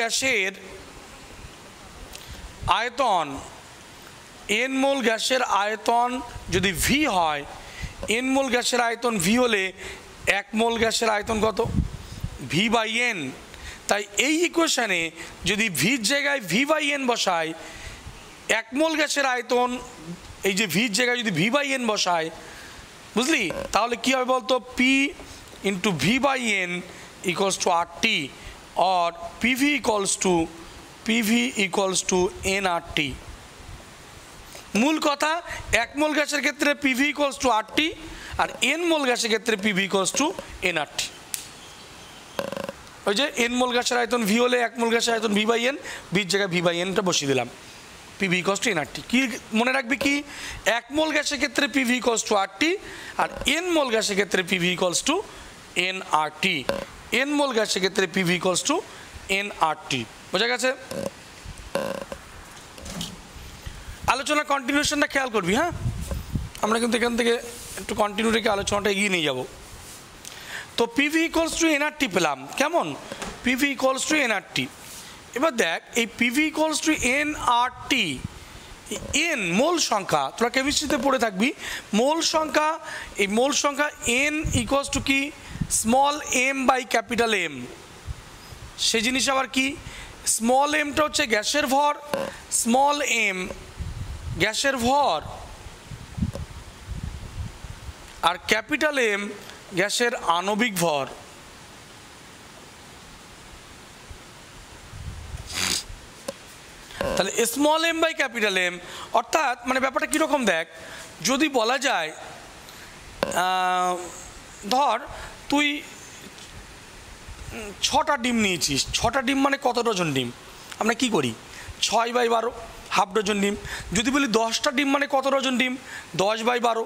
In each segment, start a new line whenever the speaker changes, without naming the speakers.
গ্যাসের আয়তন n mole গ্যাসের আয়তন যদি v হয়, n মোল গ্যাসের আয়তন v হলে 1 মোল গ্যাসের আয়তন কত? v by n। তাই এই ইকুয়েশনে যদি ভির জায়গায় v বাই n বসাই, 1 মোল গ্যাসের আয়তন এই যে ভির জায়গায় যদি v বাই n বসাই, বুঝলি, তাহলে কী হবে বলতো? p into v by n equals to RT, or PV equals to nRT। মূল কথা, 1 মোল গ্যাসের ক্ষেত্রে PV ইকুয়ালস টু RT, আর n মোল গ্যাসের ক্ষেত্রে PV ইকুয়ালস টু nRT। ওই যে n মোল গ্যাসের আয়তন v হলে 1 মোল গ্যাসের আয়তন v বাই n, ভির জায়গায় v বাই nটা বসিয়ে দিলাম, PV ইকুয়ালস টু nRT। কি মনে রাখবি কি? 1 মোল গ্যাসের ক্ষেত্রে PV ইকুয়ালস টু RT, আর n মোল গ্যাসের ক্ষেত্রে PV equals to nRT। n mole গ্যাসের ক্ষেত্রে PV ইকুয়ালস টু nRT। বোঝা গেছে? আলোচনা কন্টিনিউশনটা খেয়াল করবি, হ্যাঁ? আমরা কিন্তু এখান থেকে একটু কন্টিনিউ রেখে আলোচনাটা এগিয়ে নিয়ে যাব। তো PV ইকুয়ালস টু nRT পেলাম, কেমন? PV equals to nRT। এবার দেখ, এই PV equals to nRT, n মোল সংখ্যা, তোরা কেমিস্ট্রিতে পড়ে থাকবি মোল সংখ্যা। এই মোল সংখ্যা n ইকুয়ালস টু কি? Small m by capital M। সে জিনিস আবার কি? স্মল mটা হচ্ছে গ্যাসের ভর, স্মল m গ্যাসের ভর, আর ক্যাপিটাল M গ্যাসের আণবিক ভর। তাহলে small m by capital M, অর্থাৎ মানে ব্যাপারটা কীরকম দেখ, যদি বলা যায় ধর তুই 6টা ডিম নিয়েছিস, 6টা ডিম মানে কত ডজন ডিম? আমরা কি করি? 6/12, হাফ ডজন ডিম। যদি বলি 10টা ডিম মানে কত ডজন ডিম? 10/12।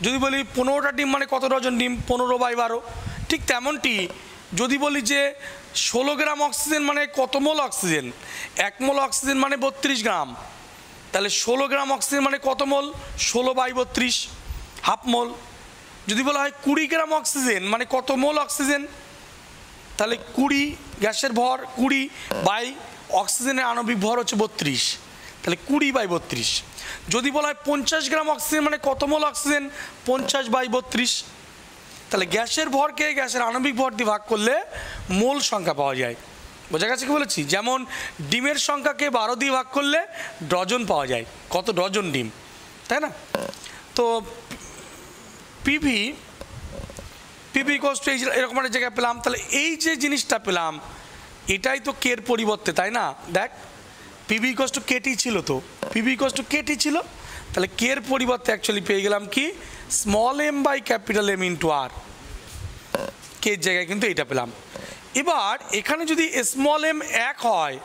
যদি বলি 15টা ডিম মানে কত ডজন ডিম? 15/12। ঠিক তেমনটি যদি বলি যে 16 গ্রাম অক্সিজেন মানে কত মোল অক্সিজেন? 1 মোল অক্সিজেন মানে 32 গ্রাম। তাহলে 16 গ্রাম অক্সিজেন মানে কত মোল? 16/32, হাফ মোল। যদি বলা হয় 20 গ্রাম অক্সিজেন মানে কত মোল অক্সিজেন? তাহলে 20 গ্যাসের ভর 20 বাই অক্সিজেনের আণবিক ভর হচ্ছে 32, তাহলে 20/32। যদি বলা হয় 50 গ্রাম অক্সিজেন মানে কত মোল অক্সিজেন? 50/32। তাহলে গ্যাসের ভরকে গ্যাসের আণবিক ভর দিয়ে ভাগ করলে মোল সংখ্যা পাওয়া যায়। বোঝা গেছে কি বলেছি? যেমন ডিমের সংখ্যাকে 12 দিয়ে ভাগ করলে ডজন পাওয়া যায়, কত ডজন ডিম, তাই না? তো PV ইকুয়ালস টু এরকম একটা জায়গায় পেলাম। তাহলে এই যে জিনিসটা পেলাম এটাই তো কের পরিবর্তে, তাই না? দেখ, PV ইকুয়ালস টু KT ছিল, তো PV ইকুয়ালস টু KT ছিল, তাহলে কের পরিবর্তে অ্যাকচুয়ালি পেয়ে গেলাম কি? Small m by capital M into R। কের জায়গায় কিন্তু এটা পেলাম। এবার এখানে যদি স্মল m 1 হয়,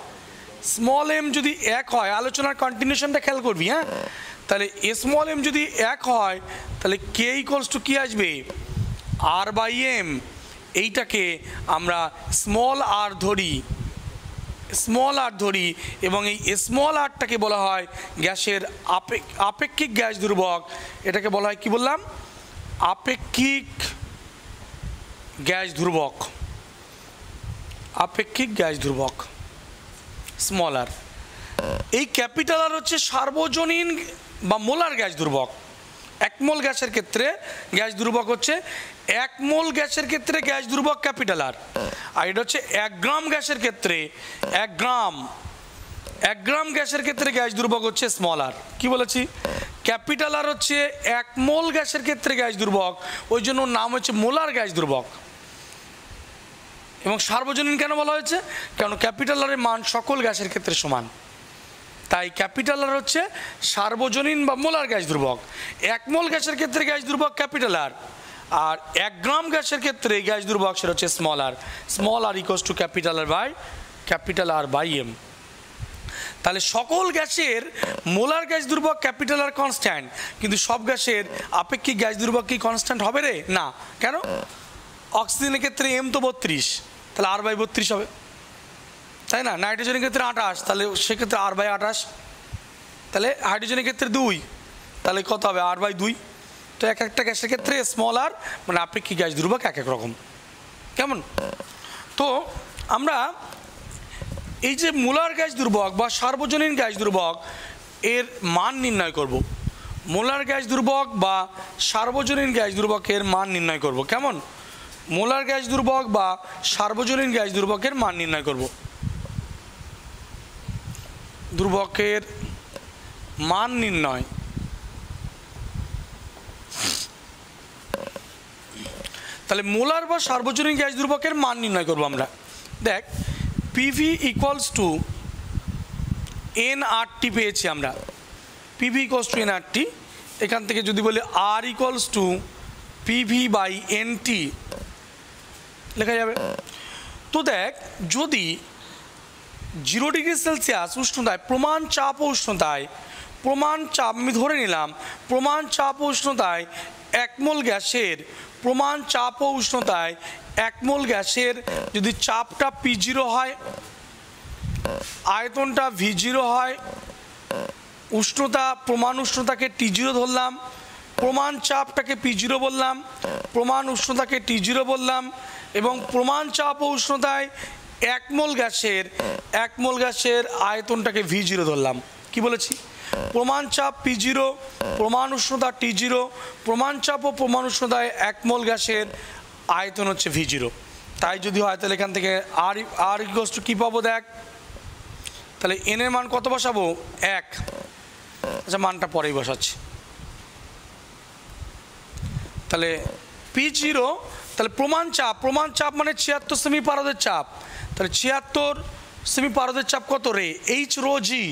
স্মল m যদি 1 হয়, আলোচনার কন্টিনিউশনটা খেয়াল করবি, হ্যাঁ? তাহলে স্মল m যদি 1 হয় তাহলে K ইকুয়ালস টু কি আসবে? R/M। এইটাকে আমরা স্মল r ধরি, স্মল r ধরি, এবং এই স্মল rটাকে বলা হয় গ্যাসের আপেক্ষিক গ্যাস ধ্রুবক। এটাকে বলা হয় কি বললাম? আপেক্ষিক গ্যাস ধ্রুবক, আপেক্ষিক গ্যাস ধ্রুবক স্মল r। এই ক্যাপিটাল আর হচ্ছে সার্বজনীন বা মোলার গ্যাস ধ্রুবক। 1 মোল গ্যাসের ক্ষেত্রে গ্যাস ধ্রুবক হচ্ছে 1 মোল গ্যাসের ক্ষেত্রে গ্যাস ধ্রুবক ক্যাপিটাল আর, আর এটা হচ্ছে 1 গ্রাম গ্যাসের ক্ষেত্রে 1 গ্রাম গ্যাসের ক্ষেত্রে গ্যাস ধ্রুবক হচ্ছে স্মল আর। কি বলেছি? ক্যাপিটাল আর হচ্ছে 1 মোল গ্যাসের ক্ষেত্রে গ্যাস ধ্রুবক, ওই জন্য নাম হচ্ছে মোলার গ্যাস ধ্রুবক। এবং সার্বজনীন কেন বলা হয়েছে? কারণ ক্যাপিটাল আরের মান সকল গ্যাসের ক্ষেত্রে সমান, তাই ক্যাপিটাল আর হচ্ছে সার্বজনীন বা মোলার গ্যাস ধ্রুবক। 1 মোল গ্যাসের ক্ষেত্রে গ্যাস ধ্রুবক ক্যাপিটাল আর, আর 1 গ্রাম গ্যাসের ক্ষেত্রে গ্যাস ধ্রুবক সেটা হচ্ছে small R. Small R equals to capital R by M। তাহলে সকল গ্যাসের মোলার গ্যাস ধ্রুবক ক্যাপিটাল আর কনস্ট্যান্ট, কিন্তু সব গ্যাসের আপেক্ষিক গ্যাস ধ্রুবক কি কনস্ট্যান্ট হবে রে? না। কেন? অক্সিজেনের ক্ষেত্রে M তো 32, তাহলে R/32 হবে, তাই না? নাইট্রোজেনের ক্ষেত্রে 28, তাহলে সেক্ষেত্রে R/28। তাহলে হাইড্রোজেনের ক্ষেত্রে 2, তাহলে কত হবে? R/2। তো এক একটা গ্যাসের ক্ষেত্রে স্মল আর মানে আপেক্ষিক গ্যাস ধ্রুবক এক এক রকম, কেমন? তো আমরা এই যে মোলার গ্যাস দুর্বক বা সার্বজনীন গ্যাস দুর্বক এর মান নির্ণয় করব। মোলার গ্যাস দুর্বক বা সার্বজনীন গ্যাস দুর্বকের মান নির্ণয় করব। কেমন? মোলার গ্যাস দুর্বক বা সার্বজনীন গ্যাস দুর্বকের মান নির্ণয় করব। দুর্বকের মান নির্ণয়। তাহলে মোলার বা সার্বজনীন গ্যাস দুর্বকের মান নির্ণয় করব আমরা। দেখ, পিভি ইকুয়ালস টু এনআরটি পেয়েছি আমরা। পিভি ইকুয়ালস টু এনআরটি, এখান থেকে যদি বলি আর equals two PV by N T লেখা যাবে। তো দেখ, যদি 0 ডিগ্রি সেলসিয়াস উষ্ণতায় প্রমাণ চাপ ও উষ্ণতায়, প্রমাণ চাপ আমি ধরে নিলাম, প্রমাণ চাপ ও উষ্ণতায় 1 মোল গ্যাসের, প্রমাণ চাপ ও উষ্ণতায় 1 মোল গ্যাসের যদি চাপটা P0 হয়, আয়তনটা V0 হয়, উষ্ণতা, প্রমাণ উষ্ণতাকে T0 ধরলাম, প্রমাণ চাপটাকে P0 বললাম, প্রমাণ উষ্ণতাকে T0 বললাম, এবং প্রমাণ চাপ ও উষ্ণতায় 1 মোল গ্যাসের আয়তনটাকে V0 ধরলাম। কি বলেছি? প্রমাণ চাপ P0, প্রমাণ উষ্ণতা T0, প্রমাণ চাপ ও প্রমাণ উষ্ণতায় 1 মোল গ্যাসের আয়তন হচ্ছে V0। তাই যদি হয় তাহলে এখান থেকে আর ইকুয়ালস টু কী পাবো? দেখ, তাহলে এন এর মান কত বসাবো? 1। আচ্ছা, মানটা পরেই বসাচ্ছি। তাহলে P0, তাহলে প্রমাণ চাপ মানে 76 সেমি পারদের চাপ। তাহলে 76 সেমি পারদের চাপ কত রে? এইচ রো জি।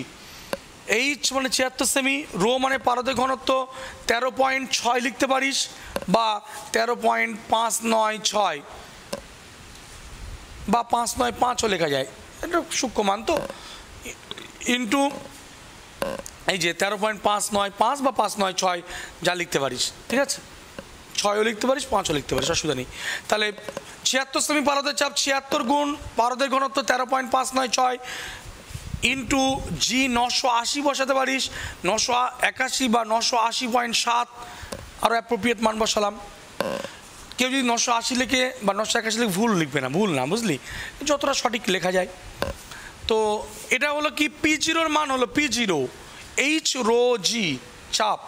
এইচ মানে 76 সেমি, রো মানে পারদের ঘনত্ব 13.6 লিখতে পারিস, বা 13.596 বা 595ও লেখা যায়, এটা সূক্ষ্ম মান তো, ইন্টু এই যে 13.595 বা 596 যা লিখতে পারিস, ঠিক আছে? 6ও লিখতে পারিস, 5ও লিখতে পারিস, অসুবিধা নেই। তাহলে 76 সেমি পারদের চাপ, 76 গুণ পারদের ঘনত্ব 13.596 ইন্টু জি 980 বসাতে পারিস, 981 বা 980.7, আরও অ্যাপ্রোপ্রিয়েট মান বসালাম। কেউ যদি 980 লিখে বা 981 লিখে ভুল লিখবে না, ভুল না, বুঝলি? যতটা সঠিক লেখা যায়। তো এটা হলো কি, P0 মান হলো P0, এইচ রো জি চাপ,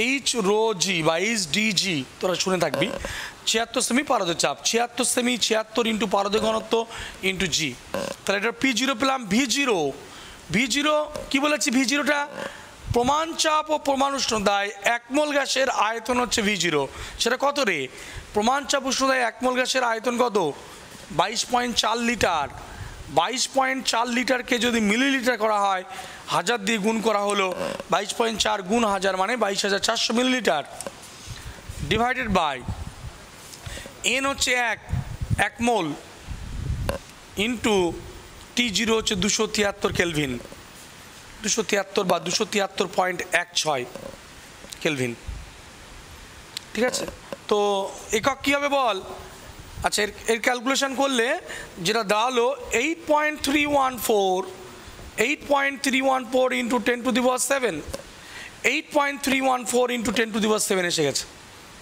এইচ রো জি বা এইচ ডিজি, তোরা শুনে থাকবি। 76 সেমি পারদের চাপ, 76 সেমি, 76 ইন্টু পারদের ঘনত্ব ইন্টু জি। তাহলে এটা P0 পেলাম। V0 কি বলেছি? V0টা প্রমাণ চাপ ও প্রমাণ উষ্ণতায় 1 মোল গ্যাসের আয়তন হচ্ছে V0। সেটা কত রে? প্রমাণ চাপ উষ্ণতায় 1 মোল গ্যাসের আয়তন কত? 22.4 লিটার। 22.4 লিটারকে যদি মিলিলিটার করা হয়, 1000 দিয়ে গুণ করা হলো, 22.4 গুণ 1000 মানে 22,400 মিলিলিটার, ডিভাইডেড বাই এন হচ্ছে 1 মোল, ইন্টু T0 হচ্ছে 273 কেলভিন, 273 বা 273.16 কেলভিন, ঠিক আছে? তো একক কী হবে বল? আচ্ছা, এর ক্যালকুলেশন করলে যেটা দাঁড়ালো 8.314 ইন্টু 10⁻7, 8.314 ইন্টু 10⁻7 এসে গেছে।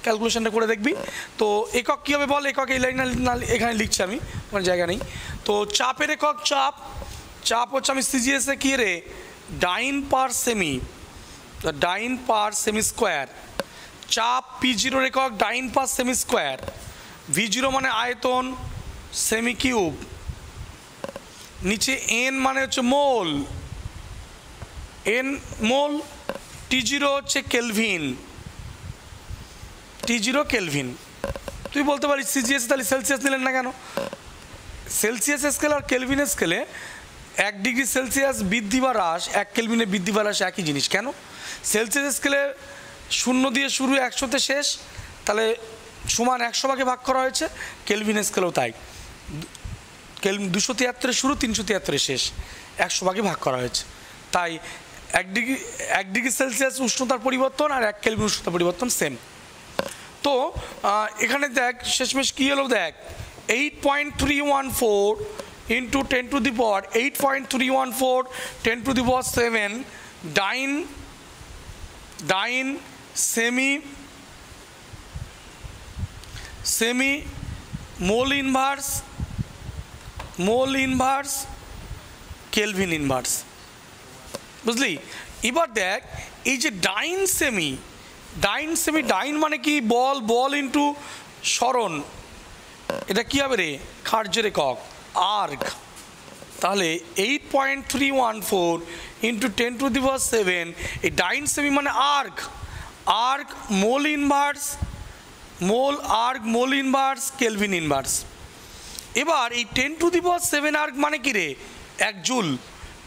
ক্যালকুলেশনটা করে দেখবি। তো একক কী হবে বল? একক এই লাইন এখানে লিখছি আমি, কোনো জায়গা নেই। তো চাপের একক চাপ হচ্ছে, আমি সিজিএসে কী রে, ডাইন পার সেমি, ডাইন পার সেমি স্কোয়ার। চাপ P0 একক ডাইন পার সেমি স্কোয়ার। V0 মানে আয়তন, সেমি কিউব, নিচে এন মানে হচ্ছে মোল, এন মোল, T0 হচ্ছে কেলভিন, T0 কেলভিন। তুই বলতে পারিস সিজিএস তাহলে সেলসিয়াস নিলেন না কেন? সেলসিয়াস স্কেল আর কেলভিন স্কেলে 1 ডিগ্রি সেলসিয়াস বৃদ্ধি বা হ্রাস 1 কেলভিনে বৃদ্ধি বা হ্রাস একই জিনিস। কেন? সেলসিয়াস স্কেলে 0 দিয়ে শুরু, 100তে শেষ, তাহলে সমান 100 ভাগে ভাগ করা হয়েছে। কেলভিন স্কেলেও তাই, 273 শুরু, 373 শেষ, 100 ভাগে ভাগ করা হয়েছে। তাই 1 ডিগ্রি সেলসিয়াস উষ্ণতার পরিবর্তন আর 1 কেলভিন উষ্ণতার পরিবর্তন সেম। তো এখানে দেখ শেষমেশ কী হলো, দেখ 8.314 ইন্টু 8.314 10⁻7 ডাইন সেমি মোল ইনভার্স কেলভিন ইনভার্স। বুঝলি? এবার দেখ এই যে ডাইন সেমি, ডাইন মানে কি? বল ইন্টু সরণ, এটা কি হবে রে? কার্যের একক আর্গ। তাহলে 8.314 ইন্টু 10⁻⁷, এই ডাইন সেমি মানে erg mole inverse, mole inverse kelvin inverse. এবার এই 10⁻⁷ আর্গ মানে কি রে? 1 জুল।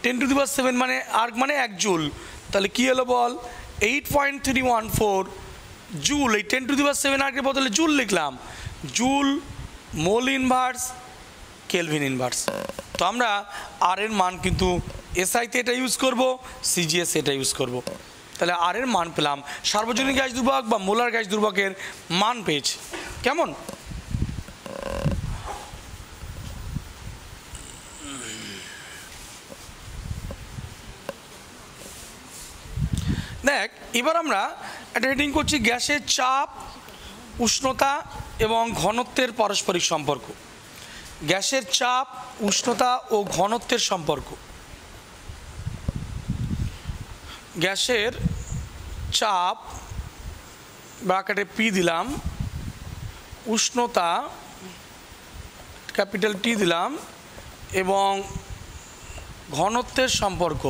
10⁻⁷ মানে আর্গ মানে 1 জুল। তাহলে কি হলো বল? 8.314 জুল। এই 10⁻⁷ আর্গের বদলে জুল লিখলাম, joule mole inverse kelvin inverse. তো আমরা আর এর মান কিন্তু এসআইতে এটা ইউজ করব, সিজিএস এটা ইউজ করব। তাহলে আর এর মান পেলাম, সার্বজনীন গ্যাস দুর্ভক বা মোলার গ্যাস দুর্ভকের মান পেয়েছি। কেমন? দেখ এবার আমরা একটা হেডিং করছি গ্যাসের চাপ, উষ্ণতা এবং ঘনত্বের পারস্পরিক সম্পর্ক। গ্যাসের চাপ, উষ্ণতা ও ঘনত্বের সম্পর্ক। গ্যাসের চাপ ব্র্যাকেটে পি দিলাম, উষ্ণতা ক্যাপিটাল টি দিলাম এবং ঘনত্বের সম্পর্ক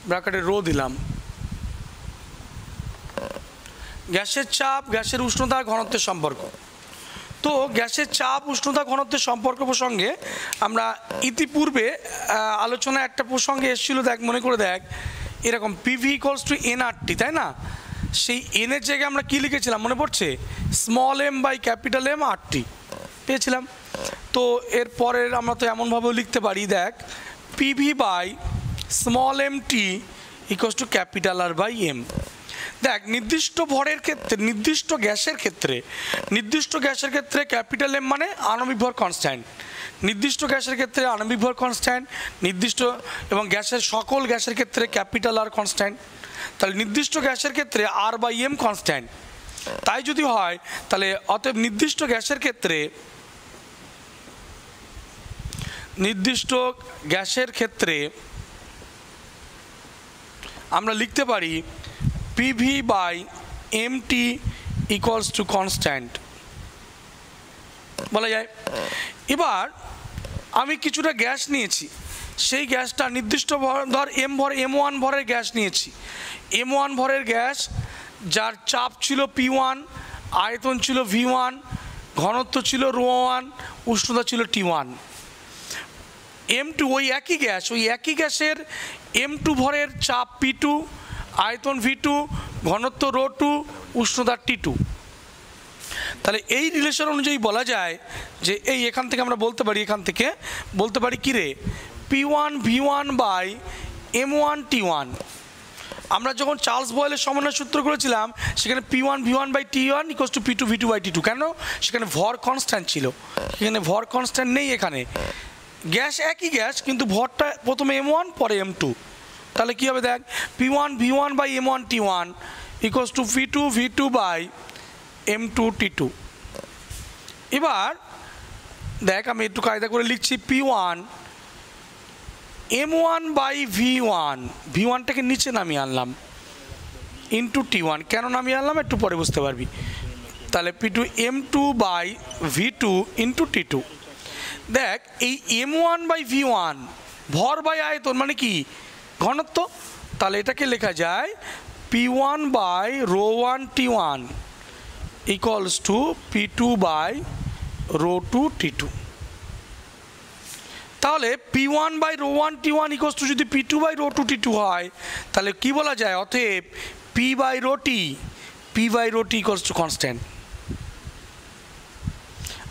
ব্র্যাকেটে রো দিলাম। গ্যাসের চাপ, গ্যাসের উষ্ণতা, ঘনত্বের সম্পর্ক। তো গ্যাসের চাপ, উষ্ণতা, ঘনত্বের সম্পর্ক প্রসঙ্গে আমরা ইতিপূর্বে আলোচনা একটা প্রসঙ্গে এসেছিল, দেখ মনে করে দেখ, এরকম পিভি ইকুয়ালস টু এনআরটি, তাই না? সেই এনের জায়গায় আমরা কী লিখেছিলাম মনে পড়ছে? Small M by capital M RT পেয়েছিলাম। তো এর পরের আমরা তো এমনভাবেও লিখতে পারি, দেখ PV by small M T equals to capital R by M. দেখ নির্দিষ্ট ভরের ক্ষেত্রে, নির্দিষ্ট গ্যাসের ক্ষেত্রে ক্যাপিটাল এম মানে আণবিক ভর কনস্ট্যান্ট, নির্দিষ্ট গ্যাসের ক্ষেত্রে আণবিক ভর কনস্ট্যান্ট, নির্দিষ্ট এবং গ্যাসের সকল গ্যাসের ক্ষেত্রে ক্যাপিটাল আর কনস্ট্যান্ট। তাহলে নির্দিষ্ট গ্যাসের ক্ষেত্রে আর বাই এম কনস্ট্যান্ট। তাই যদি হয় তাহলে অতএব নির্দিষ্ট গ্যাসের ক্ষেত্রে আমরা লিখতে পারি PV by M T equals to constant বলা যায়। এবার আমি কিছুটা গ্যাস নিয়েছি, সেই গ্যাসটা নির্দিষ্ট ভর, ধর M1 ভরের গ্যাস নিয়েছি। M1 ভরের গ্যাস যার চাপ ছিল P1, আয়তন ছিল V1, ঘনত্ব ছিল ρ1, উষ্ণতা ছিল T1। M2 ওই একই গ্যাসের M2 ভরের চাপ P2, আয়তন V2, ঘনত্ব ρ2, উষ্ণতা T2। তাহলে এই রিলেশন অনুযায়ী বলা যায় যে এই এখান থেকে আমরা বলতে পারি কি রে? P1 V1 by M1 T1। আমরা যখন চার্লস বয়েলের সমন্বয় সূত্র করেছিলাম সেখানে P1 V1 by T1 equals to P2 V2 by T2। কেন? সেখানে ভর কনস্ট্যান্ট ছিল, এখানে ভর কনস্ট্যান্ট নেই। এখানে গ্যাস একই গ্যাস কিন্তু ভরটা প্রথমে M1 পরে M2। তাহলে কী হবে দেখ, P1 V1 by M1 T1 equals to P2 V2 by M2 T2। এবার দেখ আমি একটু কায়দা করে লিখছি, P1 M1 বাই V1টাকে নিচে নামিয়ে আনলাম ইন্টু T1। কেন নামিয়ে আনলাম একটু পরে বুঝতে পারবি। তাহলে P2 M2 by V2 into T2। দেখ এই M1 বাই V1 ভর বাই আয়তন মানে কি? ঘনত্ব। তাহলে এটাকে লেখা যায় P1 by ρ1 T1 equals to P2 by ρ2 T2। তাহলে P1 by ρ1 T1 equals to যদি P2 বাই ρ2 T2 হয় তাহলে কি বলা যায়? অতএব P by ρT equals to constant.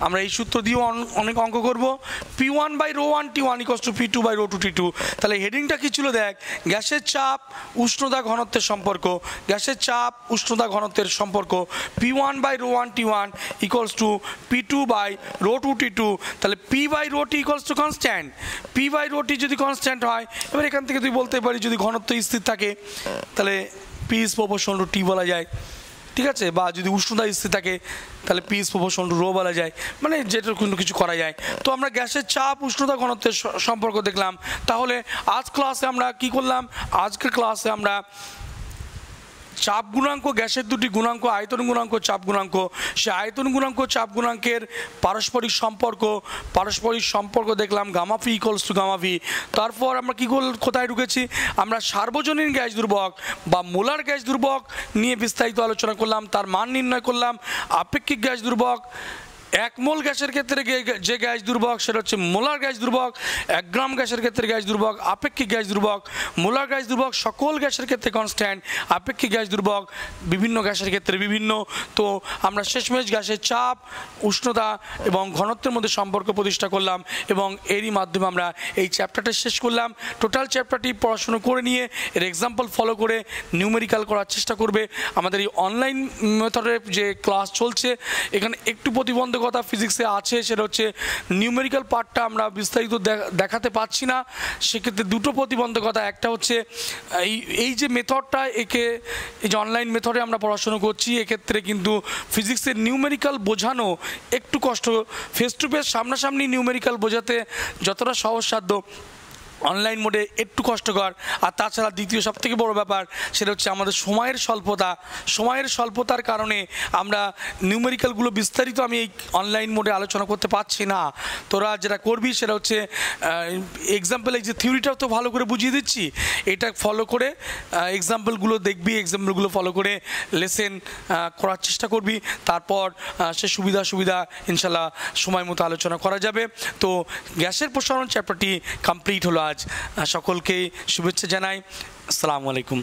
আমরা এই সূত্র দিয়েও অনেক অঙ্ক করব। P1 by ρ1 T1 equals to P2 by ρ2 T2। তাহলে হেডিংটা কী ছিল দেখ, গ্যাসের চাপ, উষ্ণতা, ঘনত্বের সম্পর্ক। গ্যাসের চাপ, উষ্ণতা, ঘনত্বের সম্পর্ক P1 by ρ1 T1 equals to P2 by ρ2 T2। তাহলে P by ρT equals to constant. P by ρT যদি কনস্ট্যান্ট হয়, এবার এখান থেকে তুই বলতে পারি যদি ঘনত্ব স্থির থাকে তাহলে P is proportional to T বলা যায়। ঠিক আছে, বা যদি উষ্ণতা স্থির থাকে তাহলে পিস প্রপোর্শন টু রো বলা যায়, মানে যেটা কোনো কিছু করা যায়। তো আমরা গ্যাসের চাপ উষ্ণতা ঘনত্বের সম্পর্ক দেখলাম। তাহলে আজ ক্লাসে আমরা কি করলাম? আজকের ক্লাসে আমরা চাপ গুণাঙ্ক, গ্যাসের দুটি গুণাঙ্ক, আয়তন গুণাঙ্ক, চাপ গুণাঙ্ক, সে আয়তন গুণাঙ্ক চাপ গুণাঙ্কের পারস্পরিক সম্পর্ক দেখলাম, gamma phi equals to gamma V. তারপর আমরা কী কোথায় ঢুকেছি? আমরা সার্বজনীন গ্যাস দুর্বক বা মোলার গ্যাস দুর্বক নিয়ে বিস্তারিত আলোচনা করলাম, তার মান নির্ণয় করলাম। আপেক্ষিক গ্যাস দুর্বক, 1 মোল গ্যাসের ক্ষেত্রে যে গ্যাস দুর্বক সেটা হচ্ছে মোলার গ্যাস দুর্বক, 1 গ্রাম গ্যাসের ক্ষেত্রে গ্যাস দুর্বক, আপেক্ষিক গ্যাস দুর্বক, মোলার গ্যাস দুর্বক সকল গ্যাসের ক্ষেত্রে কনস্ট্যান্ট, আপেক্ষিক গ্যাস দুর্বক বিভিন্ন গ্যাসের ক্ষেত্রে বিভিন্ন। তো আমরা শেষমেশ গ্যাসের চাপ, উষ্ণতা এবং ঘনত্বের মধ্যে সম্পর্ক প্রতিষ্ঠা করলাম এবং এরই মাধ্যমে আমরা এই চ্যাপ্টারটা শেষ করলাম। টোটাল চ্যাপ্টারটি পড়াশুনো করে নিয়ে এর এক্সাম্পল ফলো করে নিউমেরিক্যাল করার চেষ্টা করবে। আমাদের এই অনলাইন মেথডের যে ক্লাস চলছে এখানে একটু প্রতিবন্ধকতা ফিজিক্সে আছে, সেটা হচ্ছে নিউমেরিক্যাল পার্টটা আমরা বিস্তারিত দেখাতে পাচ্ছি না। সেক্ষেত্রে দুটো প্রতিবন্ধকতা, একটা হচ্ছে এই যে মেথডটা এই যে অনলাইন মেথডে আমরা পড়াশোনা করছি, এক্ষেত্রে কিন্তু ফিজিক্সের নিউমেরিক্যাল বোঝানো একটু কষ্ট। ফেস টু ফেস সামনাসামনি নিউমেরিক্যাল বোঝাতে যতটা সহজসাধ্য, অনলাইন মোডে একটু কষ্টকর। আর তাছাড়া দ্বিতীয় সবথেকে বড় ব্যাপার সেটা হচ্ছে আমাদের সময়ের স্বল্পতার কারণে আমরা নিউমেরিক্যালগুলো বিস্তারিত আমি এই অনলাইন মোডে আলোচনা করতে পারছি না। তোরা যেটা করবি সেটা হচ্ছে এক্সাম্পল, এই যে থিওরিটাও তো ভালো করে বুঝিয়ে দিচ্ছি, এটা ফলো করে এক্সাম্পলগুলো দেখবি, এক্সাম্পলগুলো ফলো করে লেসেন করার চেষ্টা করবি। তারপর সে সুবিধা ইনশাল্লাহ সময় মতো আলোচনা করা যাবে। তো গ্যাসের প্রসারণ চ্যাপ্টারটি কমপ্লিট হলো। আজ সকলকে শুভেচ্ছা জানাই। আসসালামু আলাইকুম।